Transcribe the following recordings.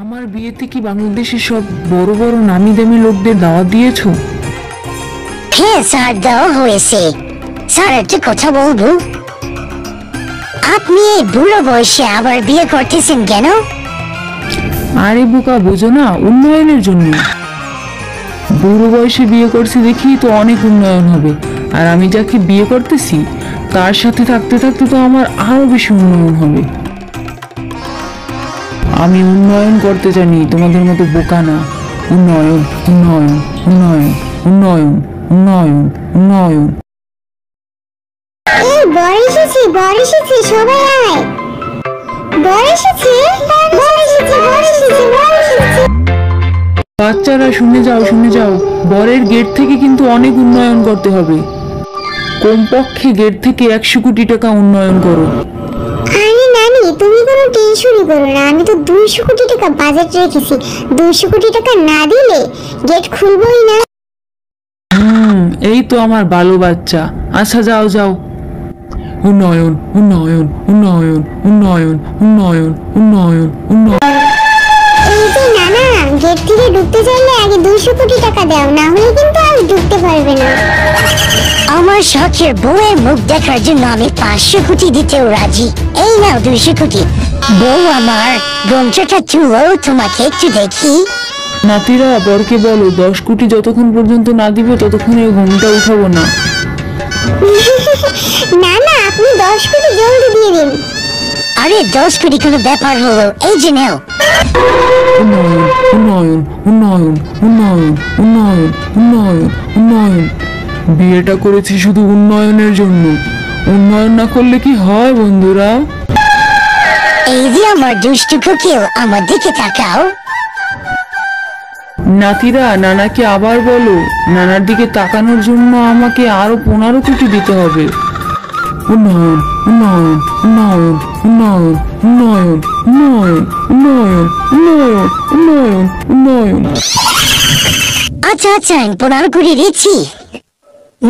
আমার বিয়েতে কি বাংলাদেশের সব বড় বড় নামি দামি লোকদের দাওয়াত দিয়েছো? হ্যাঁ স্যার, দেওয়া হয়েছে। স্যার একটা কথা বলবো, আপনি এই বুড়ো বয়সে আবার বিয়ে করতেছেন কেন? আরে বোকা, বোঝো না, উন্নয়নের জন্য। বুড়ো বয়সে বিয়ে করছি দেখি তো অনেক উন্নয়ন হবে, আর আমি যাকে বিয়ে করতেছি তার সাথে থাকতে থাকতে তো আমার আরো বেশি উন্নয়ন হবে। আমি উন্নয়ন করতে জানি, তোমাদের মতো বোকা না। উন্নয়ন উন্নয়ন উন্নয়ন উন্নয়ন উন্নয়ন উন্নয়ন। এই বর এসেছে, বর এসেছে, সবাই আয়। বর এসেছে, বর এসেছে, বর এসেছে, বর এসেছে। বাচ্চারা শুনে যাও, শুনে যাও, বরের গেট থেকে কিন্তু অনেক উন্নয়ন করতে হবে। কমপক্ষে গেট থেকে 100 কোটি টাকা উন্নয়ন করো। আরে নানি, তুমি কোনো টেনশনই করো না, আমি তো 200 কোটি টাকা বাজেট রেখেছি। 200 কোটি টাকা না দিলে গেট খুলবই না। এই তো আমার ভালো বাচ্চা। আচ্ছা যাও যাও। উন্নয়ন উন্নয়ন উন্নয়ন উন্নয়ন উন্নয়ন উন্নয়ন উন্নয়ন। এই যে নানা, গেট থেকে ঢুকতে চাইলে আগে 200 কোটি টাকা দাও, না হলে কিন্তু আর ঢুকতে পারবে না। আমার শখের বউয়ের মুখ দেখার জন্য আমি 500 কোটি দিতেও রাজি। এই নাও 200 কোটি। বউ আমার, গমছাটা চুলো, তোমাকে একটু দেখি। নাতিরা, বরকে বলো 10 কোটি যতক্ষণ পর্যন্ত না দিবে ততক্ষণ এই ঘুমটা উঠাবো না। না না, আপনি 10 কোটি জলদি দিয়ে দিন। আরে 10 কোটি কোনো ব্যাপার হলো, এই যে নাও। উন্নয়ন উন্নয়ন উন্নয়ন উন্নয়ন উন্নয়ন উন্নয়ন উন্নয়ন। বিয়েটা করেছি শুধু উন্নয়নের জন্য। উন্নয়ন না করলে কি হয় বন্ধুরা? এই যে আমার দুষ্টু কোকিল, আমার দিকে তাকাও। নাতিরা, নানাকে আবার বলো, নানার দিকে তাকানোর জন্য আমাকে আরো 15 কোটি দিতে হবে। উন্নয়ন উন্নয়ন উন্নয়ন উন্নয়ন উন্নয়ন উন্নয়ন উন্নয়ন উন্নয়ন উন্নয়ন উন্নয়ন। আচ্ছা আচ্ছা, 15 কোটি দিচ্ছি।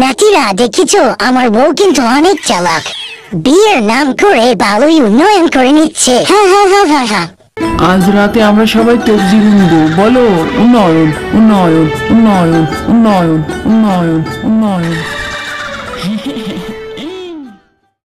নাতিরা, দেখেছো আমার বউ কিন্তু অনেক চালাক। বিয়ের নাম করে ভালোই উন্নয়ন করে নিচ্ছে। হ্যাঁ হ্যাঁ হ্যাঁ হ্যাঁ হ্যাঁ। আজ রাতে আমরা সবাই তকজিল দেব, বলো উন্নয়ন উন্নয়ন উন্নয়ন উন্নয়ন উন্নয়ন উন্নয়ন।